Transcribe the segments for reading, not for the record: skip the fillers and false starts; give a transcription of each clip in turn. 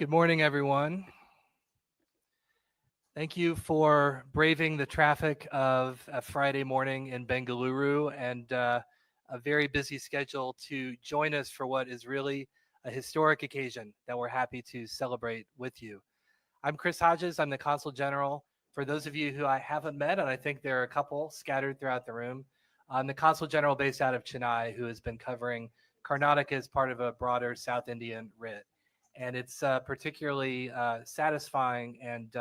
Good morning, everyone. Thank you for braving the traffic of a Friday morning in Bengaluru and a very busy schedule to join us for what is really a historic occasion that we're happy to celebrate with you. I'm Chris Hodges. I'm the Consul General. For those of you who I haven't met, and I think there are a couple scattered throughout the room, I'm the Consul General based out of Chennai who has been covering Karnataka as part of a broader South Indian writ. And it's particularly satisfying and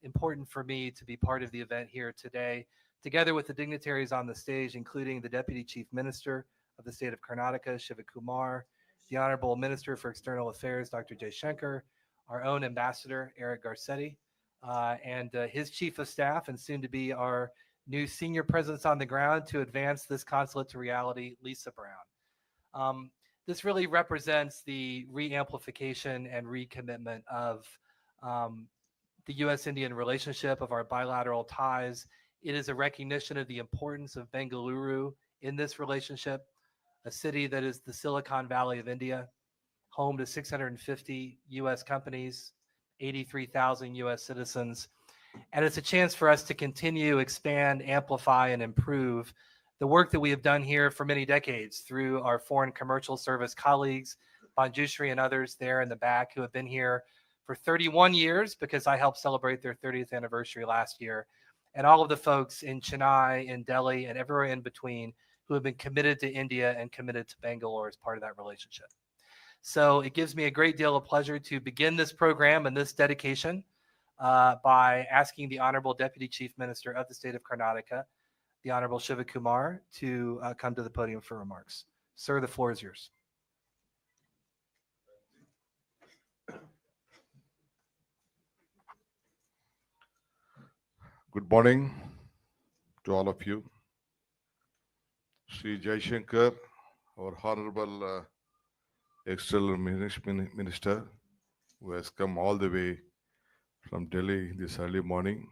important for me to be part of the event here today, together with the dignitaries on the stage, including the Deputy Chief Minister of the state of Karnataka, Shiva Kumar, the Honorable Minister for External Affairs, Dr. Jay Shankar, our own Ambassador, Eric Garcetti, and his Chief of Staff, and soon to be our new senior presence on the ground to advance this consulate to reality, Lisa Brown. This really represents the re-amplification and recommitment of the U.S.-Indian relationship, of our bilateral ties. It is a recognition of the importance of Bengaluru in this relationship, a city that is the Silicon Valley of India, home to 650 U.S. companies, 83,000 U.S. citizens. And it's a chance for us to continue, expand, amplify, and improve the work that we have done here for many decades through our Foreign Commercial Service colleagues, Banjushri and others there in the back who have been here for 31 years because I helped celebrate their 30th anniversary last year, and all of the folks in Chennai, in Delhi, and everywhere in between who have been committed to India and committed to Bangalore as part of that relationship. So it gives me a great deal of pleasure to begin this program and this dedication by asking the Honorable Deputy Chief Minister of the state of Karnataka, the Honorable Shiva Kumar, to come to the podium for remarks. Sir, the floor is yours. Good morning to all of you. Sri Jaishankar, our Honorable External Minister, who has come all the way from Delhi this early morning.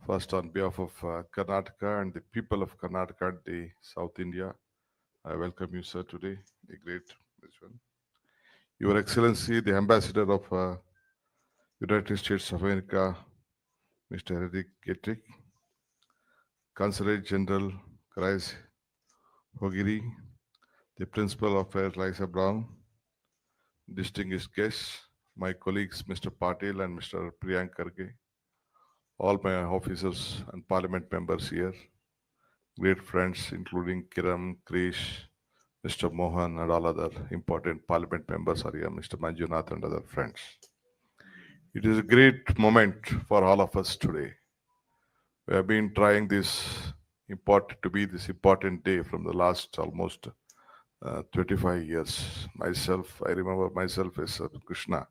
First, on behalf of Karnataka and the people of Karnataka and the South India, I welcome you, sir, today. A great one. Your Excellency, the Ambassador of United States of America, Mr. Eric Gettick, Consulate General Chris Hogiri, the Principal of Lisa Brown, distinguished guests, my colleagues Mr. Patel and Mr. Priyank Karge, all my officers and parliament members here, great friends including Kiran, Krish, Mr. Mohan and all other important parliament members are here, Mr. Manjunath and other friends. It is a great moment for all of us today. We have been trying this important day from the last almost 25 years. I remember myself as Krishna.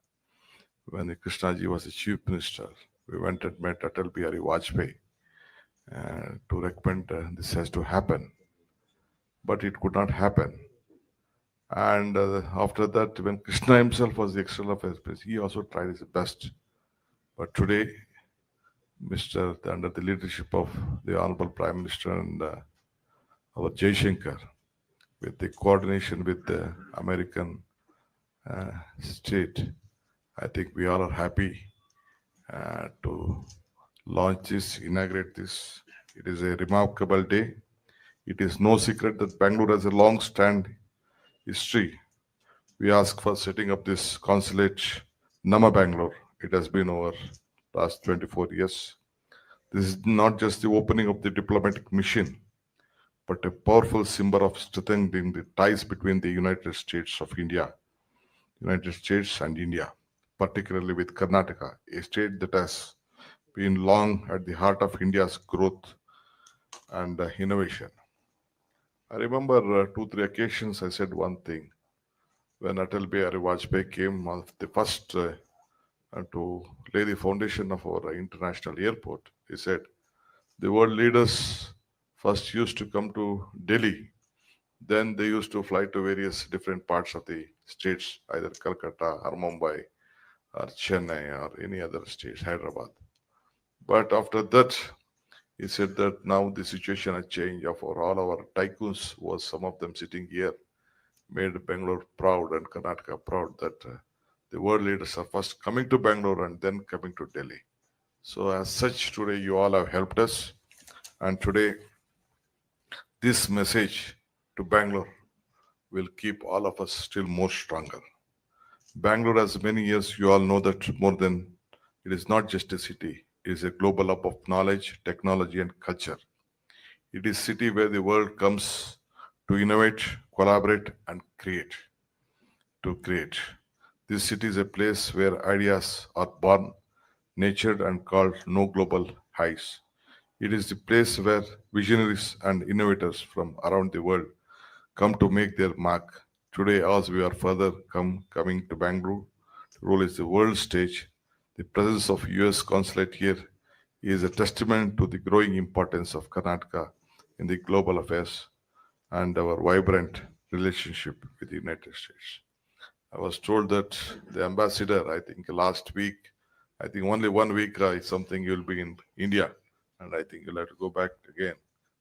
When Krishnaji was the chief minister, we went and met Atal Bihari Vajpayee to recommend this has to happen. But it could not happen. And after that, when Krishna himself was the external affairs minister, he also tried his best. But today, under the leadership of the Honorable Prime Minister and our Jaishankar, with the coordination with the American state, I think we all are happy to launch this, inaugurate this. It is a remarkable day. It is no secret that Bangalore has a long-standing history. We ask for setting up this consulate, Nama Bangalore. It has been over last 24 years. This is not just the opening of the diplomatic mission, but a powerful symbol of strengthening the ties between the United States and India, particularly with Karnataka, a state that has been long at the heart of India's growth and innovation. I remember 2-3 occasions I said one thing. When Atal Bihari Vajpayee came on the first to lay the foundation of our international airport, he said, the world leaders first used to come to Delhi, then they used to fly to various different parts of the states, either Calcutta or Mumbai or Chennai or any other state, Hyderabad. But after that, he said that now the situation has changed. For all our tycoons, was some of them sitting here, made Bangalore proud and Karnataka proud that the world leaders are first coming to Bangalore and then coming to Delhi. So as such, today you all have helped us. And today, this message to Bangalore will keep all of us still more stronger. Bangalore has many years, you all know that more than it is not just a city, it is a global hub of knowledge, technology, and culture. It is a city where the world comes to innovate, collaborate, and create. This city is a place where ideas are born, nurtured, and called no global highs. It is the place where visionaries and innovators from around the world come to make their mark. Today, as we are further coming to Bangalore, the role is the world stage. The presence of US Consulate here is a testament to the growing importance of Karnataka in the global affairs and our vibrant relationship with the United States. I was told that the ambassador, I think last week, I think only 1 week is something you'll be in India, and I think you'll have to go back again.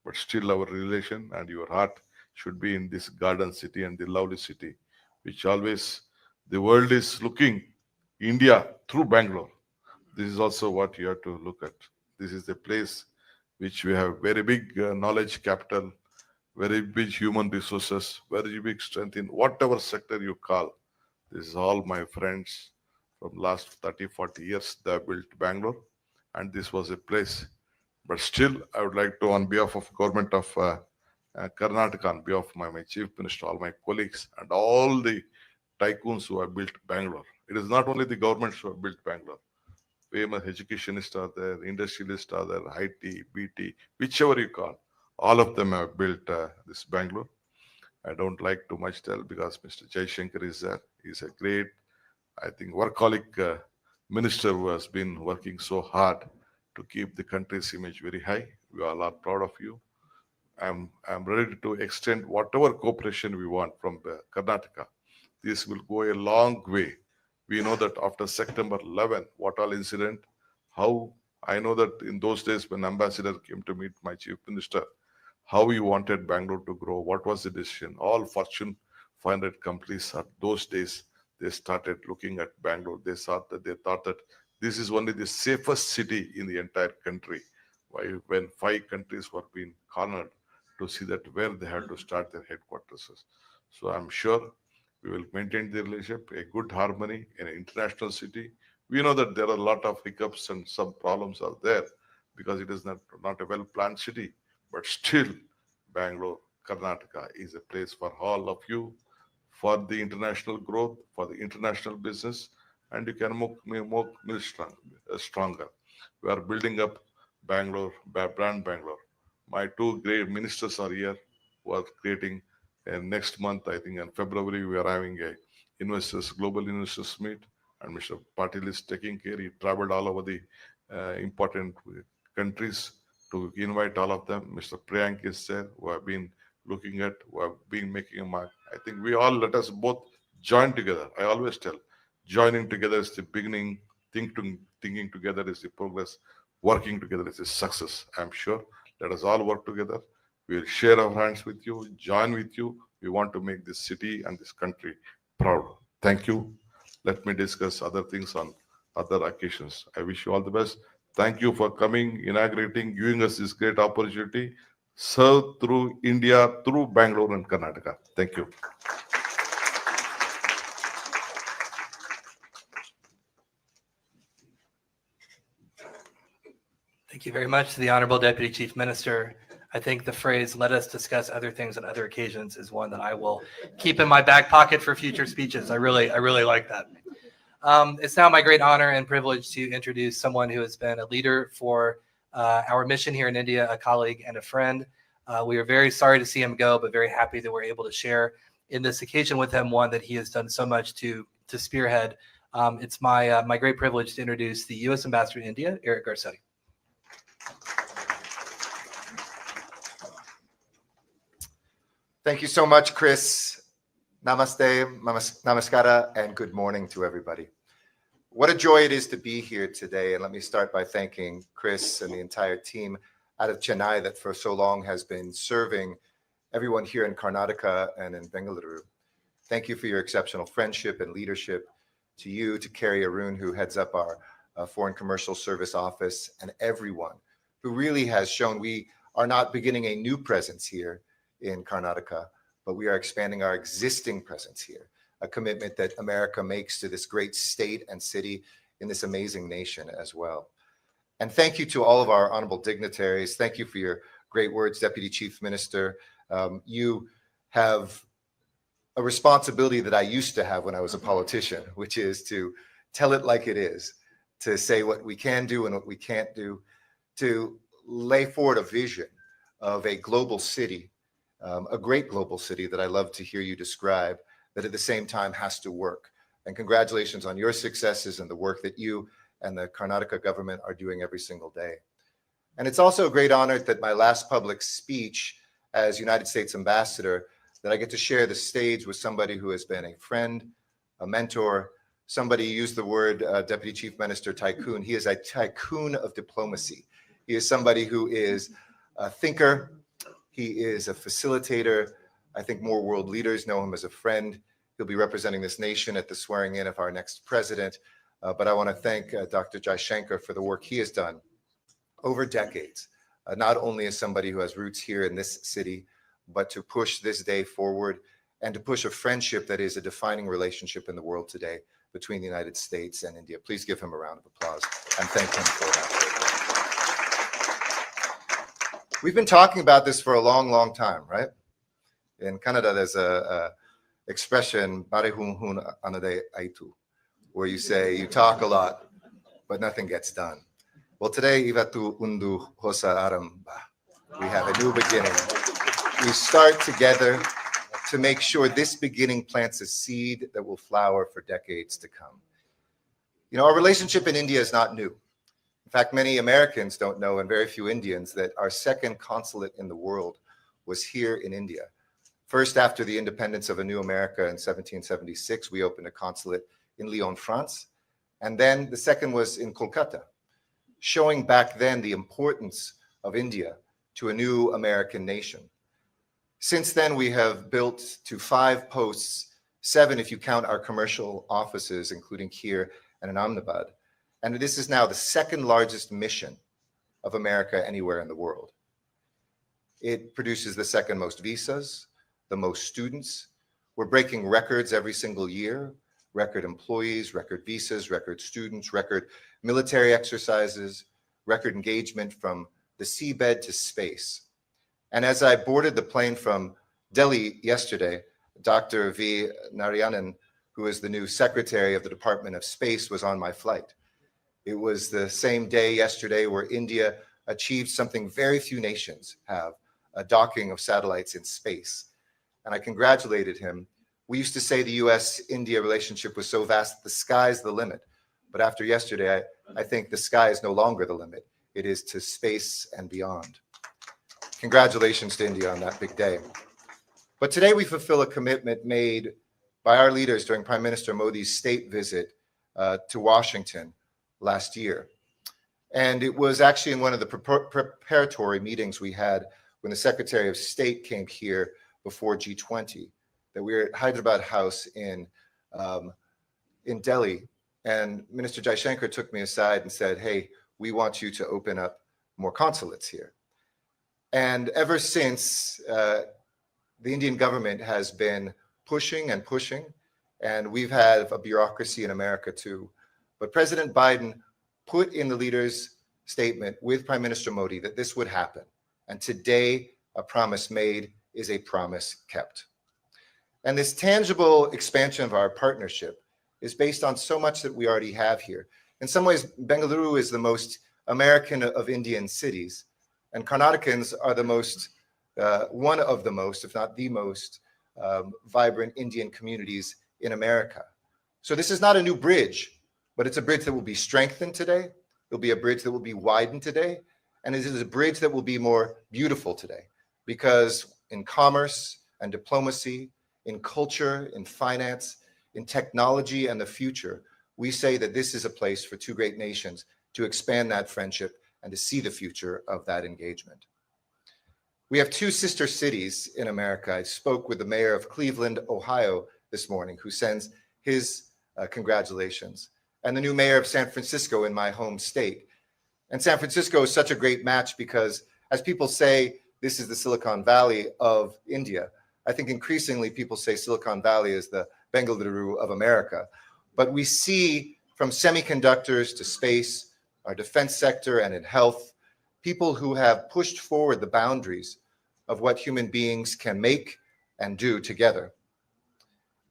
But still, our relation and your heart should be in this garden city and the lovely city, which always the world is looking India through Bangalore. This is also what you have to look at. This is the place which we have very big knowledge capital, very big human resources, very big strength in whatever sector you call. This is all my friends from last 30, 40 years. They have built Bangalore, and this was a place. But still, I would like to, on behalf of government of Karnataka, on behalf of my chief minister, all my colleagues, and all the tycoons who have built Bangalore. It is not only the governments who have built Bangalore. Famous educationists are there, industrialists are there, IT, BT, whichever you call. All of them have built this Bangalore. I don't like too much tell because Mr. Jaishankar is there. He's a great, I think, workaholic minister who has been working so hard to keep the country's image very high. We all are proud of you. I'm ready to extend whatever cooperation we want from Karnataka. This will go a long way. We know that after September 11, what all incident, how I know that in those days when ambassador came to meet my chief minister, how he wanted Bangalore to grow, what was the decision. All Fortune 500 companies at those days, they started looking at Bangalore. They thought that this is only the safest city in the entire country. Why, when 5 countries were being cornered to see that where they had to start their headquarters. So I'm sure we will maintain the relationship, a good harmony in an international city. We know that there are a lot of hiccups and some problems are there because it is not a well-planned city. But still, Bangalore, Karnataka is a place for all of you, for the international growth, for the international business, and you can make stronger. We are building up Bangalore, brand Bangalore. My two great ministers are here who are creating. And next month, I think in February, we are having a global investors meet, and Mr. Patil is taking care. He traveled all over the important countries to invite all of them. Mr. Priyank is there, who have been looking at, who have been making a mark. I think we all let us both join together. I always tell, joining together is the beginning. Thinking together is the progress. Working together is the success. I'm sure. Let us all work together. We'll share our hands with you, join with you. We want to make this city and this country proud. Thank you. Let me discuss other things on other occasions. I wish you all the best. Thank you for coming, inaugurating, giving us this great opportunity. Serve through India, through Bangalore and Karnataka. Thank you. Thank you very much to the Honorable Deputy Chief Minister. I think the phrase, let us discuss other things on other occasions, is one that I will keep in my back pocket for future speeches. I really like that. It's now my great honor and privilege to introduce someone who has been a leader for our mission here in India, a colleague and a friend. We are very sorry to see him go, but very happy that we're able to share in this occasion with him one that he has done so much to spearhead. It's my great privilege to introduce the U.S. Ambassador to India, Eric Garcetti. Thank you so much, Chris. Namaste, namaskara, and good morning to everybody. What a joy it is to be here today. And let me start by thanking Chris and the entire team out of Chennai that for so long has been serving everyone here in Karnataka and in Bengaluru. Thank you for your exceptional friendship and leadership. To you, to Carrie Arun, who heads up our Foreign Commercial Service Office, and everyone who really has shown we are not beginning a new presence here in Karnataka, but we are expanding our existing presence here, a commitment that America makes to this great state and city in this amazing nation as well. And thank you to all of our honorable dignitaries. Thank you for your great words, Deputy Chief Minister. You have a responsibility that I used to have when I was a politician, which is to tell it like it is, to say what we can do and what we can't do, to lay forward a vision of a global city, a great global city that I love to hear you describe, that at the same time has to work. And congratulations on your successes and the work that you and the Karnataka government are doing every single day. And it's also a great honor that my last public speech as United States Ambassador, that I get to share the stage with somebody who has been a friend, a mentor, somebody used the word Deputy Chief Minister tycoon. He is a tycoon of diplomacy. He is somebody who is a thinker. He is a facilitator. I think more world leaders know him as a friend. He'll be representing this nation at the swearing in of our next president. But I want to thank Dr. Jaishankar for the work he has done over decades, not only as somebody who has roots here in this city, but to push this day forward and to push a friendship that is a defining relationship in the world today between the United States and India. Please give him a round of applause and thank him for that. We've been talking about this for a long, long time, right? In Canada, there's a expression, "Parehun anade aitu," where you say you talk a lot, but nothing gets done. Well, today, Ivatu undu hosa aramba. We have a new beginning. We start together to make sure this beginning plants a seed that will flower for decades to come. You know, our relationship in India is not new. In fact, many Americans don't know, and very few Indians, that our second consulate in the world was here in India. First, after the independence of a new America in 1776, we opened a consulate in Lyon, France. And then the second was in Kolkata, showing back then the importance of India to a new American nation. Since then, we have built to 5 posts, 7 if you count our commercial offices, including here and in Ahmedabad. And this is now the second largest mission of America anywhere in the world. It produces the second most visas, the most students. We're breaking records every single year, record employees, record visas, record students, record military exercises, record engagement from the seabed to space. And as I boarded the plane from Delhi yesterday, Dr. V. Narayanan, who is the new secretary of the Department of Space, was on my flight. It was the same day yesterday where India achieved something very few nations have, a docking of satellites in space. And I congratulated him. We used to say the US-India relationship was so vast that the sky's the limit. But after yesterday, I think the sky is no longer the limit. It is to space and beyond. Congratulations to India on that big day. But today we fulfill a commitment made by our leaders during Prime Minister Modi's state visit to Washington last year. And it was actually in one of the preparatory meetings we had when the Secretary of State came here before G20, that we were at Hyderabad House in Delhi. And Minister Jaishankar took me aside and said, "Hey, we want you to open up more consulates here." And ever since, the Indian government has been pushing and pushing, and we've had a bureaucracy in America too. But President Biden put in the leader's statement with Prime Minister Modi that this would happen. And today, a promise made is a promise kept. And this tangible expansion of our partnership is based on so much that we already have here. In some ways, Bengaluru is the most American of Indian cities, and Karnatakans are the most, one of the most, if not the most, vibrant Indian communities in America. So this is not a new bridge, but it's a bridge that will be strengthened today. It'll be a bridge that will be widened today. And it is a bridge that will be more beautiful today, because in commerce and diplomacy, in culture, in finance, in technology and the future, we say that this is a place for two great nations to expand that friendship and to see the future of that engagement. We have 2 sister cities in America. I spoke with the mayor of Cleveland, Ohio, this morning, who sends his congratulations, and the new mayor of San Francisco in my home state. And San Francisco is such a great match because, as people say, this is the Silicon Valley of India. I think increasingly people say Silicon Valley is the Bengaluru of America. But we see from semiconductors to space, our defense sector, and in health, people who have pushed forward the boundaries of what human beings can make and do together.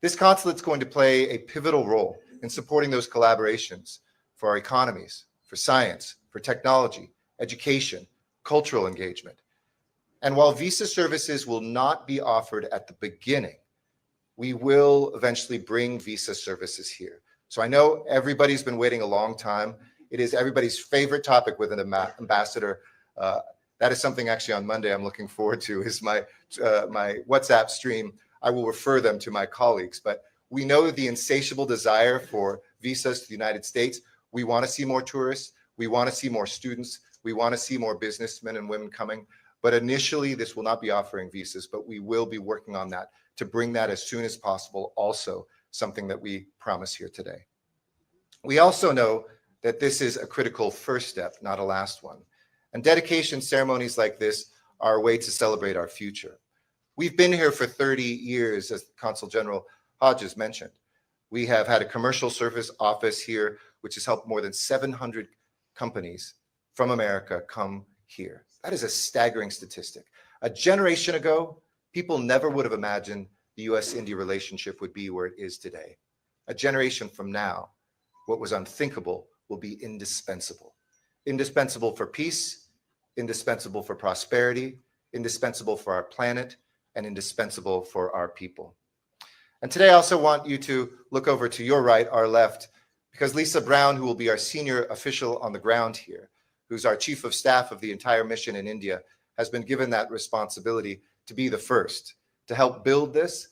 This consulate is going to play a pivotal role in supporting those collaborations for our economies, for science, for technology, education, cultural engagement. And while visa services will not be offered at the beginning, we will eventually bring visa services here. So I know everybody's been waiting a long time. It is everybody's favorite topic with an ambassador. That is something actually on Monday I'm looking forward to, is my WhatsApp stream. I will refer them to my colleagues, but we know the insatiable desire for visas to the United States. We want to see more tourists. We want to see more students. We want to see more businessmen and women coming. But initially, this will not be offering visas, but we will be working on that to bring that as soon as possible, also something that we promise here today. We also know that this is a critical first step, not a last one. And dedication ceremonies like this are a way to celebrate our future. We've been here for 30 years, as Consul General Hodges mentioned. We have had a commercial service office here, which has helped more than 700 companies from America come here. That is a staggering statistic. A generation ago, people never would have imagined the US-India relationship would be where it is today. A generation from now, what was unthinkable will be indispensable. Indispensable for peace, indispensable for prosperity, indispensable for our planet, and indispensable for our people. And today I also want you to look over to your right, our left, because Lisa Brown, who will be our senior official on the ground here, who's our chief of staff of the entire mission in India, has been given that responsibility to be the first. To help build this,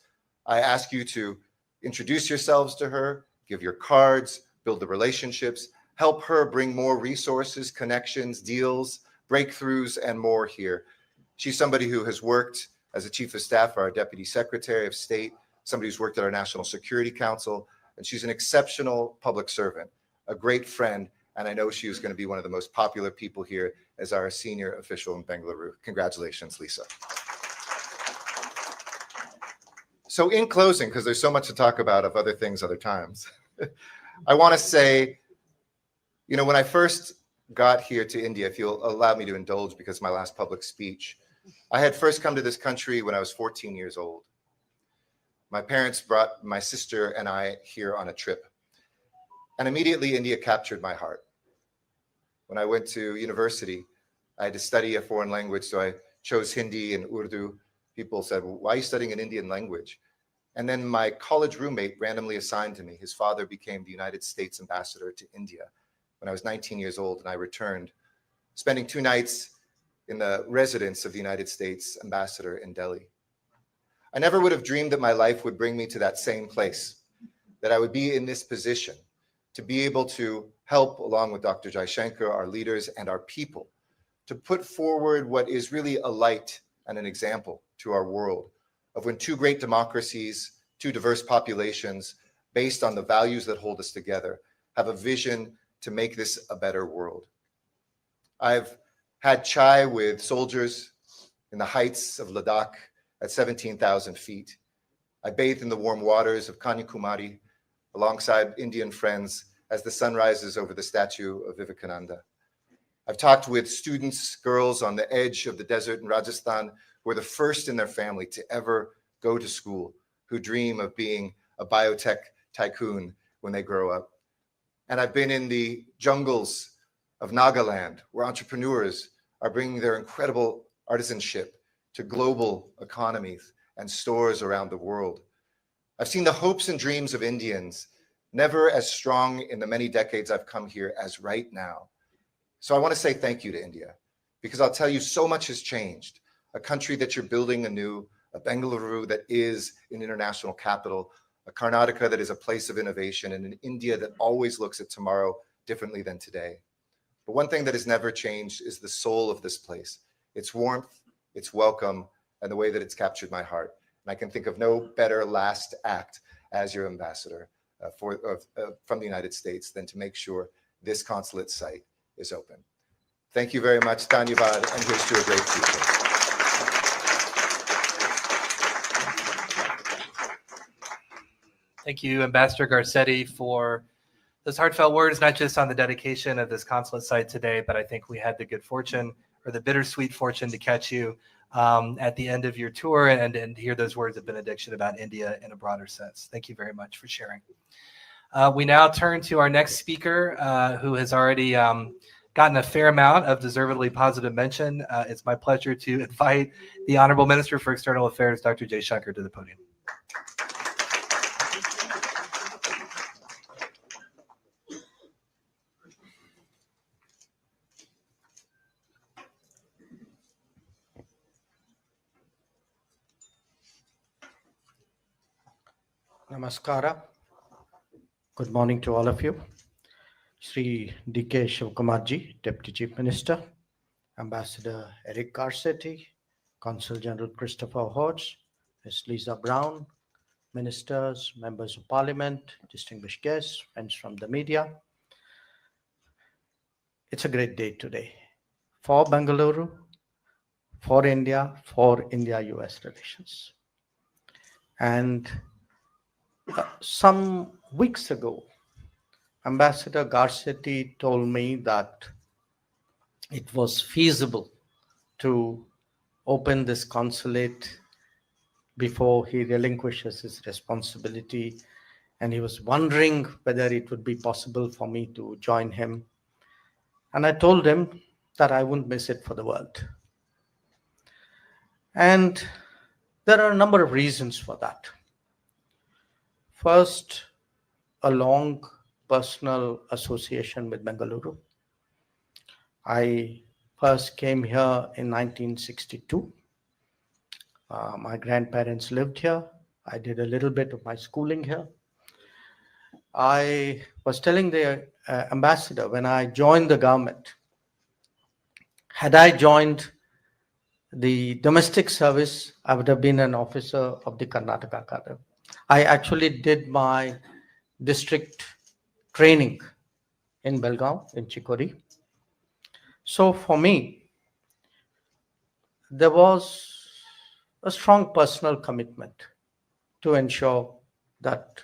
I ask you to introduce yourselves to her, give your cards, build the relationships, help her bring more resources, connections, deals, breakthroughs, and more here. She's somebody who has worked as a chief of staff for our deputy secretary of state, somebody who's worked at our National Security Council, and she's an exceptional public servant, a great friend, and I know she is going to be one of the most popular people here as our senior official in Bengaluru. Congratulations, Lisa. So in closing, because there's so much to talk about of other things other times, I want to say, you know, when I first got here to India, if you'll allow me to indulge because of my last public speech, I had first come to this country when I was 14 years old. My parents brought my sister and I here on a trip. And immediately India captured my heart. When I went to university, I had to study a foreign language, so I chose Hindi and Urdu. People said, well, why are you studying an Indian language? And then my college roommate randomly assigned to me. His father became the United States ambassador to India when I was 19 years old, and I returned, spending 2 nights in the residence of the United States ambassador in Delhi. I never would have dreamed that my life would bring me to that same place, that I would be in this position to be able to help, along with Dr. Jaishankar, our leaders and our people, to put forward what is really a light and an example to our world of when 2 great democracies, 2 diverse populations, based on the values that hold us together, have a vision to make this a better world. I've had chai with soldiers in the heights of Ladakh at 17,000 feet. I bathed in the warm waters of Kanyakumari alongside Indian friends as the sun rises over the statue of Vivekananda. I've talked with students, girls on the edge of the desert in Rajasthan who are the first in their family to ever go to school, who dream of being a biotech tycoon when they grow up. And I've been in the jungles of Nagaland, where entrepreneurs are bringing their incredible artisanship to global economies and stores around the world. I've seen the hopes and dreams of Indians never as strong in the many decades I've come here as right now. So I want to say thank you to India, because I'll tell you, so much has changed. A country that you're building anew, a Bengaluru that is an international capital, a Karnataka that is a place of innovation, and an India that always looks at tomorrow differently than today. But one thing that has never changed is the soul of this place, its warmth, its welcome, and the way that it's captured my heart. And I can think of no better last act as your ambassador from the United States than to make sure this consulate site is open. Thank you very much, Dhanyavad, and here's to a great future. Thank you, Ambassador Garcetti, for those heartfelt words, not just on the dedication of this consulate site today, but I think we had the good fortune or the bittersweet fortune to catch you at the end of your tour and hear those words of benediction about India in a broader sense. Thank you very much for sharing. We now turn to our next speaker, who has already gotten a fair amount of deservedly positive mention. It's my pleasure to invite the Honorable Minister for External Affairs, Dr. Jay Shankar, to the podium. Namaskara. Good morning to all of you. Sri D.K. Shivkumarji, Deputy Chief Minister, Ambassador Eric Garcetti, Consul General Christopher Hodge, Ms. Lisa Brown, ministers, members of parliament, distinguished guests, friends from the media. It's a great day today for Bengaluru, for India-US relations. And some weeks ago, Ambassador Garcetti told me that it was feasible to open this consulate before he relinquishes his responsibility. And he was wondering whether it would be possible for me to join him. And I told him that I wouldn't miss it for the world. And there are a number of reasons for that. First, a long personal association with Bengaluru. I first came here in 1962. My grandparents lived here. I did a little bit of my schooling here. I was telling the ambassador when I joined the government, had I joined the domestic service, I would have been an officer of the Karnataka cadre. I actually did my district training in Belgaum, in Chikori. So for me, there was a strong personal commitment to ensure that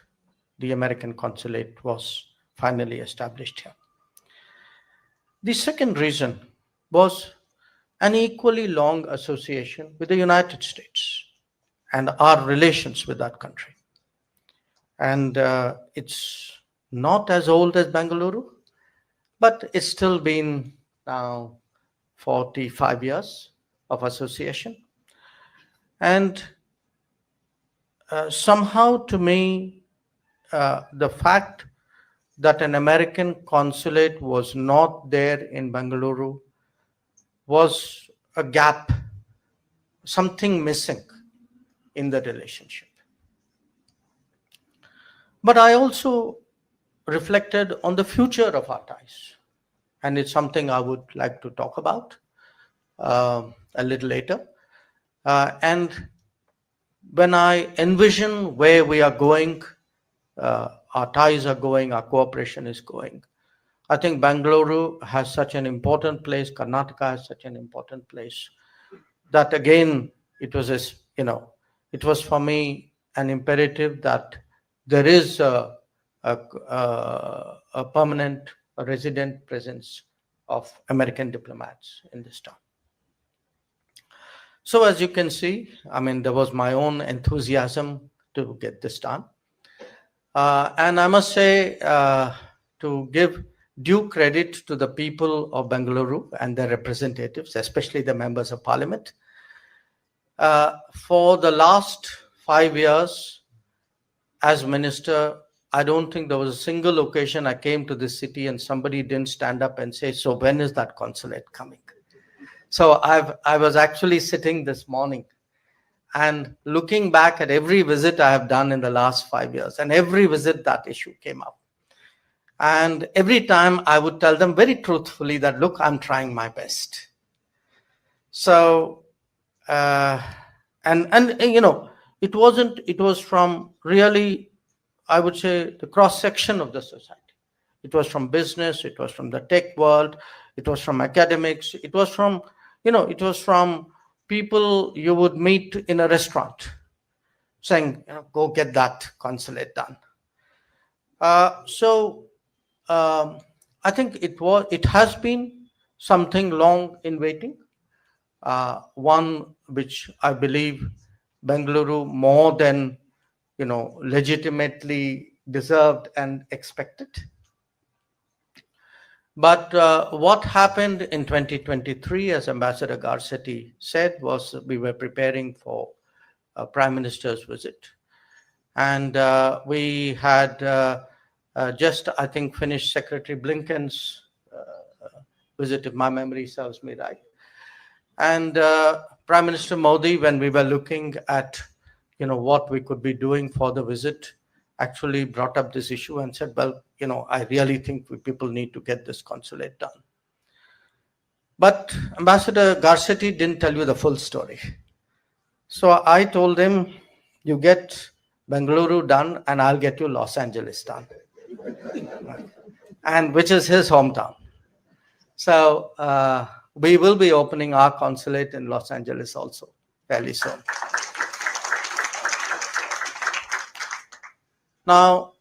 the American consulate was finally established here. The second reason was an equally long association with the United States and our relations with that country. And it's not as old as Bengaluru, but it's still been now 45 years of association. And somehow to me, the fact that an American consulate was not there in Bengaluru was a gap, something missing in the relationship. But I also reflected on the future of our ties. And it's something I would like to talk about a little later. And when I envision where we are going, our ties are going, our cooperation is going, I think Bengaluru has such an important place, Karnataka has such an important place, that again, it was for me an imperative that there is a permanent resident presence of American diplomats in this town. So as you can see, I mean, there was my own enthusiasm to get this done. And I must say, to give due credit to the people of Bengaluru and their representatives, especially the members of parliament, for the last 5 years as minister, I don't think there was a single occasion I came to this city and somebody didn't stand up and say, so when is that consulate coming? So I was actually sitting this morning and looking back at every visit I have done in the last 5 years, and every visit that issue came up. And every time I would tell them very truthfully that, look, I'm trying my best. So, and you know, it was from really I would say, the cross-section of the society. It was from business, it was from the tech world, it was from academics, it was from, it was from people you would meet in a restaurant saying, go get that consulate done. I think it has been something long in waiting, one which I believe Bengaluru more than legitimately deserved and expected. But what happened in 2023, as Ambassador Garcetti said, was we were preparing for a Prime Minister's visit. And we had just, I think, finished Secretary Blinken's visit, if my memory serves me right. And Prime Minister Modi, when we were looking at, what we could be doing for the visit, actually brought up this issue and said, well, I really think people need to get this consulate done. But Ambassador Garcetti didn't tell you the full story. So I told him, you get Bengaluru done and I'll get you Los Angeles done. And which is his hometown. So we will be opening our consulate in Los Angeles also fairly soon. Now,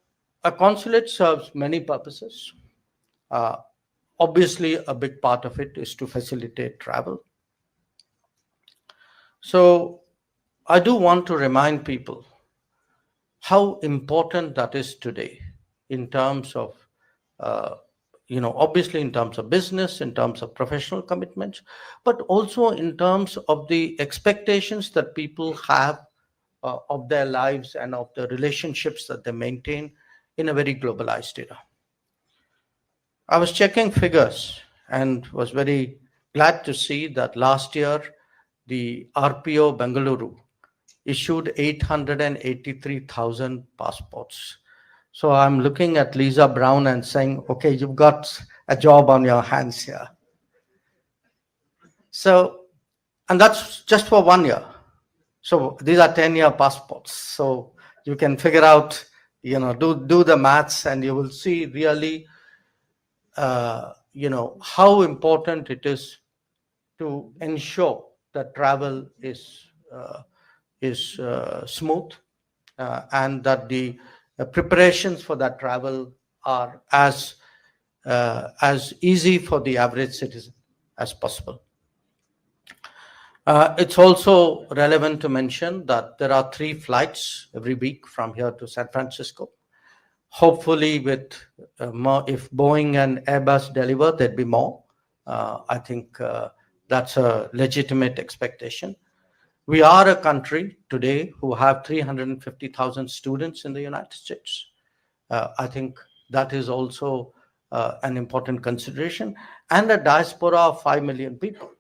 a consulate serves many purposes. Obviously, a big part of it is to facilitate travel. So I do want to remind people how important that is today in terms of, obviously in terms of business, in terms of professional commitments, but also in terms of the expectations that people have of their lives and of the relationships that they maintain in a very globalized era. I was checking figures and was very glad to see that last year the RPO Bengaluru issued 883,000 passports. So I'm looking at Lisa Brown and saying, okay, you've got a job on your hands here. So, and that's just for 1 year. So these are 10-year passports. So you can figure out, do the maths and you will see really, how important it is to ensure that travel is smooth and that the preparations for that travel are as easy for the average citizen as possible. It's also relevant to mention that there are 3 flights every week from here to San Francisco. Hopefully with more, if Boeing and Airbus deliver, there'd be more. I think that's a legitimate expectation. We are a country today who have 350,000 students in the United States. I think that is also an important consideration, and a diaspora of 5 million people.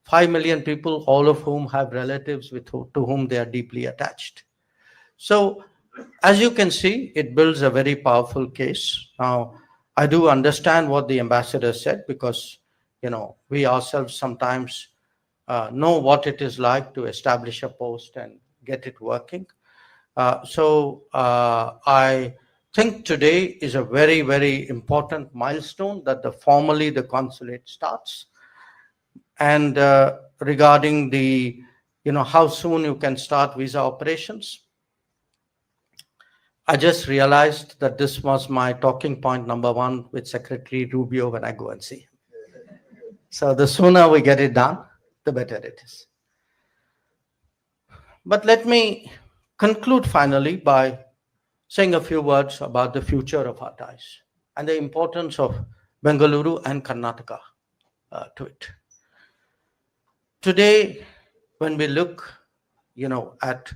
5 million people, all of whom have relatives to whom they are deeply attached. So as you can see, it builds a very powerful case. Now, I do understand what the ambassador said, because, we ourselves sometimes know what it is like to establish a post and get it working. So I think today is a very, very important milestone that formally the consulate starts. And regarding the, how soon you can start visa operations, I just realized that this was my talking point number 1 with Secretary Rubio when I go and see him. So the sooner we get it done, the better it is. But let me conclude finally by saying a few words about the future of our ties and the importance of Bengaluru and Karnataka to it. Today, when we look, at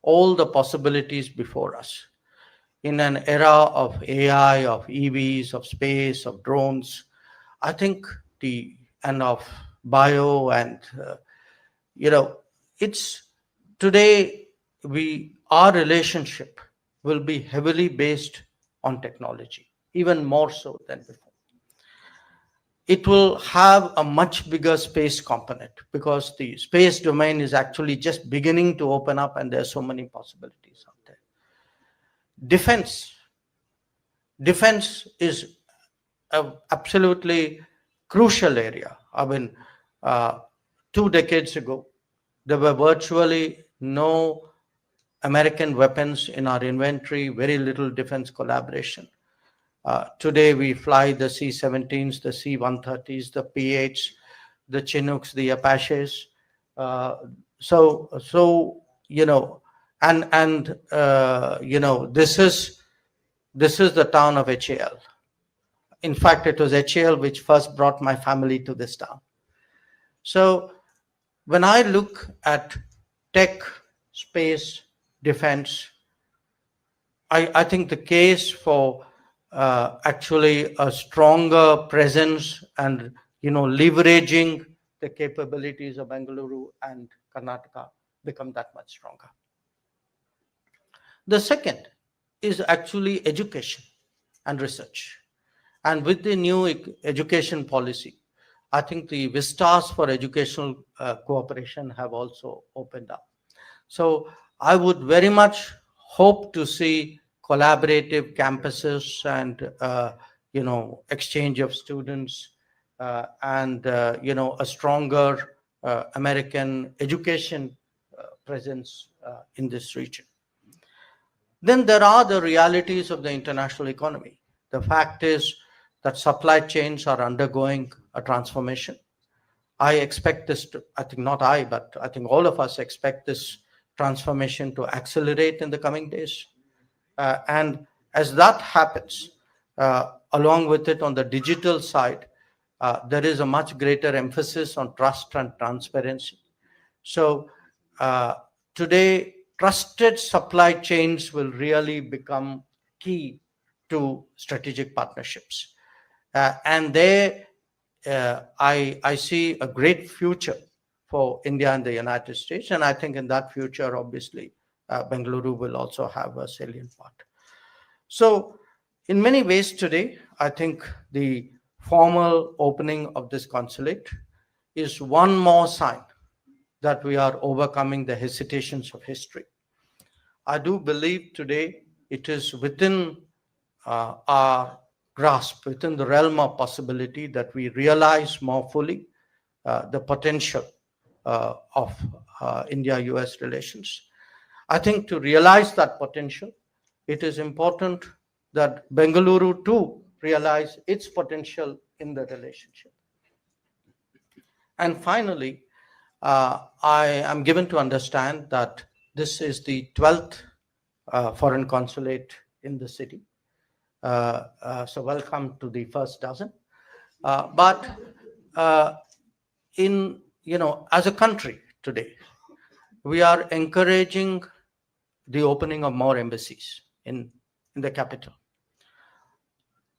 all the possibilities before us, in an era of AI, of EVs, of space, of drones, I think and of bio and, it's today, our relationship will be heavily based on technology, even more so than before. It will have a much bigger space component because the space domain is actually just beginning to open up and there are so many possibilities out there. defense is an absolutely crucial area. I mean, 2 decades ago, there were virtually no American weapons in our inventory, very little defense collaboration. Today, we fly the C-17s, the C-130s, the P-8s, the Chinooks, the Apaches. This is the town of HAL. In fact, it was HAL which first brought my family to this town. So when I look at tech, space, defense, I think the case for actually a stronger presence and leveraging the capabilities of Bengaluru and Karnataka become that much stronger. The second is actually education and research. And with the new education policy, I think the vistas for educational cooperation have also opened up. So I would very much hope to see collaborative campuses and exchange of students and a stronger American education presence in this region. Then there are the realities of the international economy. The fact is that supply chains are undergoing a transformation. I expect this to, I think not I, but I think all of us expect this transformation to accelerate in the coming days. And as that happens, along with it on the digital side, there is a much greater emphasis on trust and transparency. So today, trusted supply chains will really become key to strategic partnerships. And there, I see a great future for India and the United States. And I think in that future, obviously, Bengaluru will also have a salient part. So in many ways today, I think the formal opening of this consulate is one more sign that we are overcoming the hesitations of history. I do believe today it is within our grasp, within the realm of possibility, that we realize more fully the potential of India-US relations. I think to realize that potential, it is important that Bengaluru too realize its potential in the relationship. And finally, I am given to understand that this is the 12th foreign consulate in the city. So welcome to the first dozen. But as a country today, we are encouraging the opening of more embassies in the capital.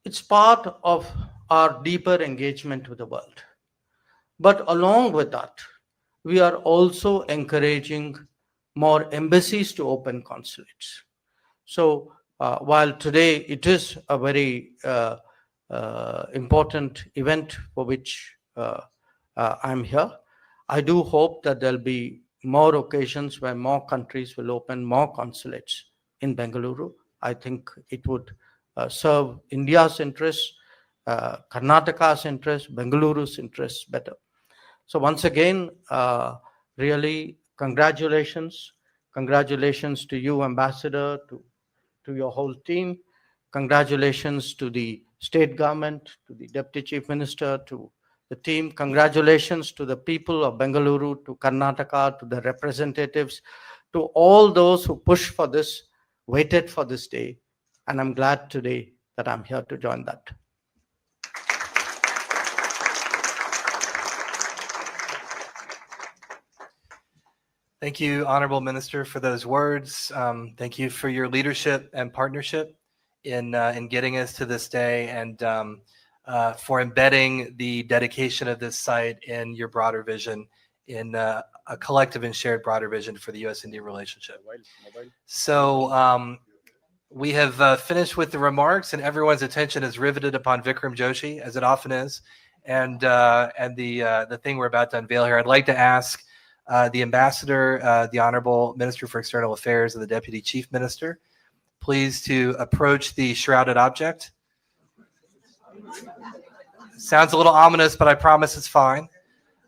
It's part of our deeper engagement with the world. But along with that, we are also encouraging more embassies to open consulates. So while today it is a very important event for which I'm here, I do hope that there'll be more occasions where more countries will open more consulates in Bengaluru. I think it would serve India's interests, Karnataka's interests, Bengaluru's interests better. So once again, really congratulations. Congratulations to you, Ambassador, to your whole team. Congratulations to the state government, to the Deputy Chief Minister, to the team. Congratulations to the people of Bengaluru, to Karnataka, to the representatives, to all those who pushed for this, waited for this day. And I'm glad today that I'm here to join that. Thank you, Honorable Minister, for those words. Thank you for your leadership and partnership in getting us to this day, and for embedding the dedication of this site in your broader vision, in a collective and shared broader vision for the U.S.-India relationship. So we have finished with the remarks, and everyone's attention is riveted upon Vikram Joshi, as it often is, and the thing we're about to unveil here. I'd like to ask the Ambassador, the Honorable Minister for External Affairs, and the Deputy Chief Minister, please to approach the shrouded object. Sounds a little ominous, but I promise it's fine.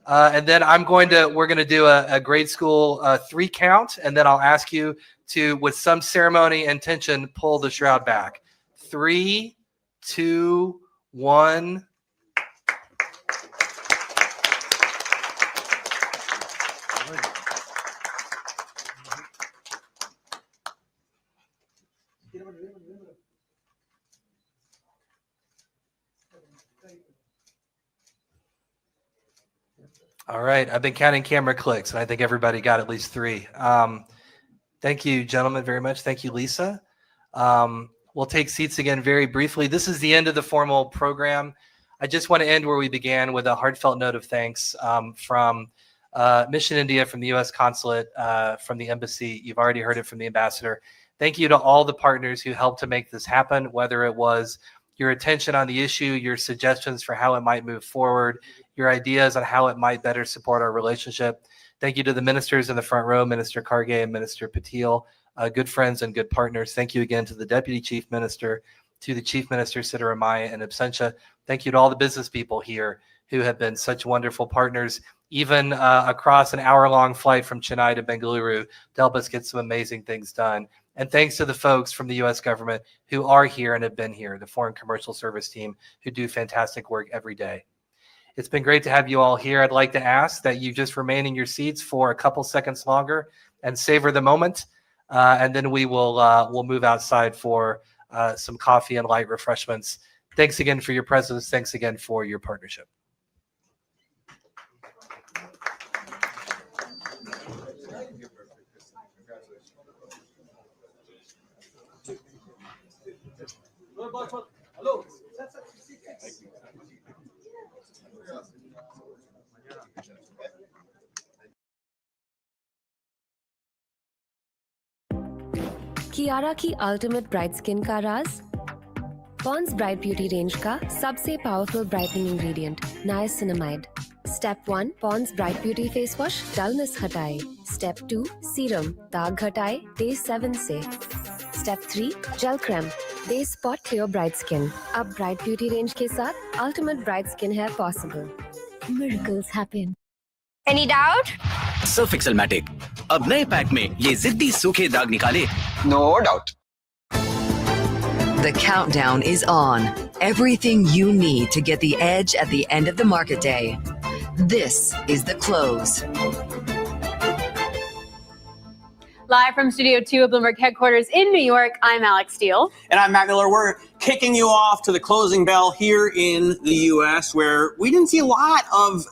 And then we're going to do a grade school 3 count, and then I'll ask you to, with some ceremony and tension, pull the shroud back. 3, 2, 1. All right, I've been counting camera clicks, and I think everybody got at least 3. Thank you, gentlemen, very much. Thank you, Lisa. We'll take seats again very briefly. This is the end of the formal program. I just want to end where we began, with a heartfelt note of thanks from Mission India, from the US Consulate, from the Embassy. You've already heard it from the Ambassador. Thank you to all the partners who helped to make this happen, whether it was your attention on the issue, your suggestions for how it might move forward, your ideas on how it might better support our relationship. Thank you to the ministers in the front row, Minister Kargay and Minister Patil, good friends and good partners. Thank you again to the Deputy Chief Minister, to the Chief Minister Siddharamaiah in absentia. Thank you to all the business people here who have been such wonderful partners, even across an hour-long flight from Chennai to Bengaluru to help us get some amazing things done. And thanks to the folks from the U.S. government who are here and have been here, the Foreign Commercial Service team, who do fantastic work every day. It's been great to have you all here. I'd like to ask that you just remain in your seats for a couple seconds longer and savor the moment. And then we'll move outside for some coffee and light refreshments. Thanks again for your presence. Thanks again for your partnership. Hello. Kiara की ultimate bright skin का राज Pond's bright beauty range का सबसे powerful brightening ingredient niacinamide. Step 1 Pond's bright beauty face wash dullness हटाए। Step 2 serum दाग घटाए day 7 से। Step 3 gel cream day spot clear bright skin. अब ब्राइट ब्यूटी रेंज के साथ अल्टीमेट ब्राइट स्किन है possible. Miracles happen. Any doubt? Surf Excelmatic अब नए पैक में ये जिद्दी सूखे दाग निकाले। No doubt. The countdown is on. Everything you need to get the edge at the end of the market day. This is the close. Live from Studio 2 of Bloomberg headquarters in New York, I'm Alex Steele. And I'm Matt Miller. We're kicking you off to the closing bell here in the U.S., where we didn't see a lot of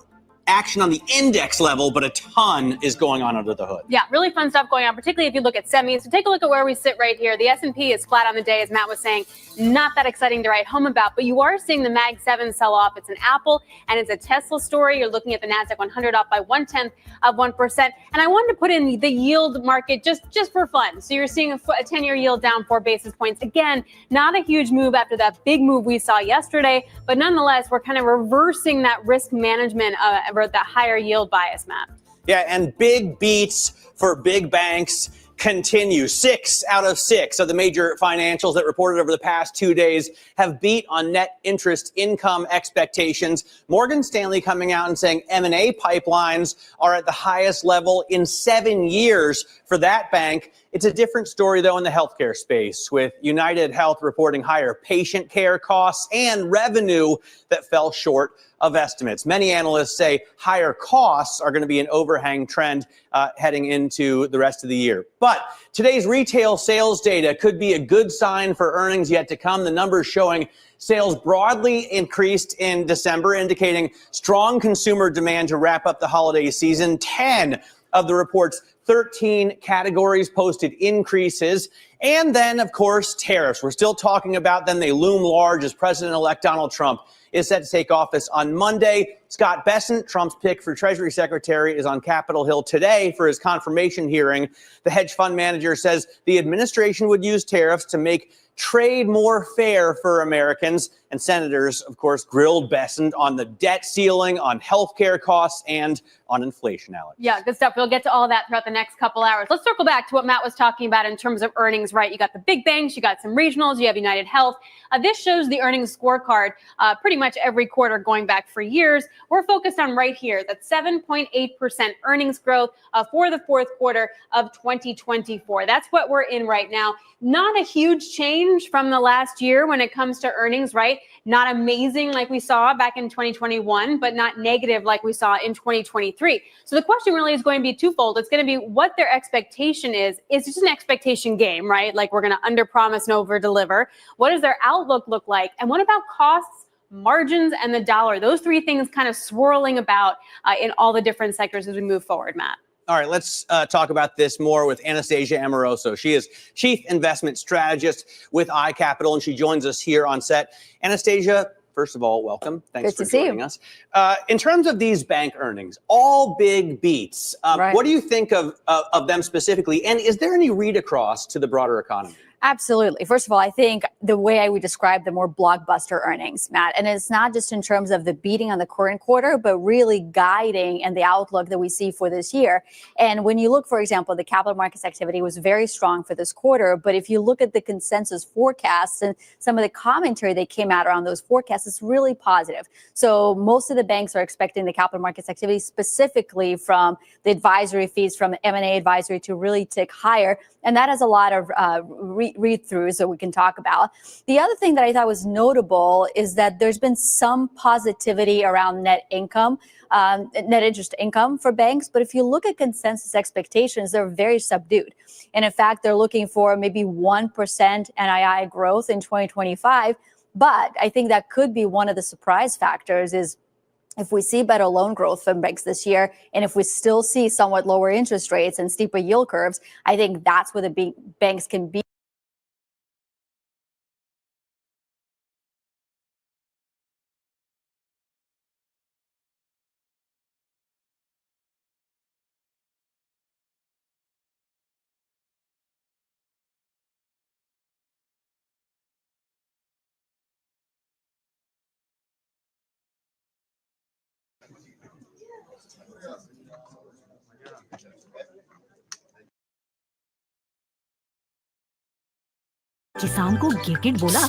action on the index level, but a ton is going on under the hood. Yeah, really fun stuff going on, particularly if you look at semis. So take a look at where we sit right here. The S&P is flat on the day, as Matt was saying. Not that exciting to write home about, but you are seeing the Mag 7 sell off. It's an Apple and it's a Tesla story. You're looking at the NASDAQ 100 up by 0.1%. And I wanted to put in the yield market just for fun. So you're seeing a 10-year yield down 4 basis points. Again, not a huge move after that big move we saw yesterday, but nonetheless, we're kind of reversing that risk management or that higher yield bias, Matt. Yeah, and big beats for big banks continue. 6 out of 6 of the major financials that reported over the past 2 days have beat on net interest income expectations. Morgan Stanley coming out and saying M&A pipelines are at the highest level in 7 years for that bank. It's a different story, though, in the healthcare space, with United Health reporting higher patient care costs and revenue that fell short of estimates. Many analysts say higher costs are going to be an overhang trend heading into the rest of the year. But today's retail sales data could be a good sign for earnings yet to come. The numbers showing sales broadly increased in December, indicating strong consumer demand to wrap up the holiday season. 10 of the report's 13 categories posted increases. And then, of course, tariffs. We're still talking about them. They loom large as President-elect Donald Trump is set to take office on Monday. Scott Bessent, Trump's pick for Treasury Secretary, is on Capitol Hill today for his confirmation hearing. The hedge fund manager says the administration would use tariffs to make trade more fair for Americans. And senators, of course, grilled Bessent on the debt ceiling, on healthcare costs, and on inflation, Alex. Yeah, good stuff. We'll get to all of that throughout the next couple hours. Let's circle back to what Matt was talking about in terms of earnings, right? You got the big banks, you got some regionals, you have United Health. This shows the earnings scorecard pretty much every quarter going back for years. We're focused on right here, that 7.8% earnings growth for the fourth quarter of 2024. That's what we're in right now. Not a huge change from the last year when it comes to earnings, right? Not amazing like we saw back in 2021, but not negative like we saw in 2023. So the question really is going to be twofold. It's going to be what their expectation is. It's just an expectation game, right? Like we're going to underpromise and overdeliver. What does their outlook look like? And what about costs, margins, and the dollar? Those three things kind of swirling about in all the different sectors as we move forward, Matt. All right, let's talk about this more with Anastasia Amoroso. She is Chief Investment Strategist with iCapital, and she joins us here on set. Anastasia, first of all, welcome. Thanks for joining us. In terms of these bank earnings, all big beats. What do you think of them specifically? And is there any read across to the broader economy? Absolutely. First of all, I think the way I would describe them were blockbuster earnings, Matt. And it's not just in terms of the beating on the current quarter, but really guiding and the outlook that we see for this year. And when you look, for example, the capital markets activity was very strong for this quarter. But if you look at the consensus forecasts and some of the commentary that came out around those forecasts, it's really positive. So most of the banks are expecting the capital markets activity, specifically from the advisory fees, from M&A advisory, to really tick higher. And that has a lot of read-throughs that we can talk about. The other thing that I thought was notable is that there's been some positivity around net interest income for banks. But if you look at consensus expectations, they're very subdued. And in fact, they're looking for maybe 1% NII growth in 2025. But I think that could be one of the surprise factors is if we see better loan growth from banks this year, and if we still see somewhat lower interest rates and steeper yield curves, I think that's where the big banks can be. किसान को gated बोला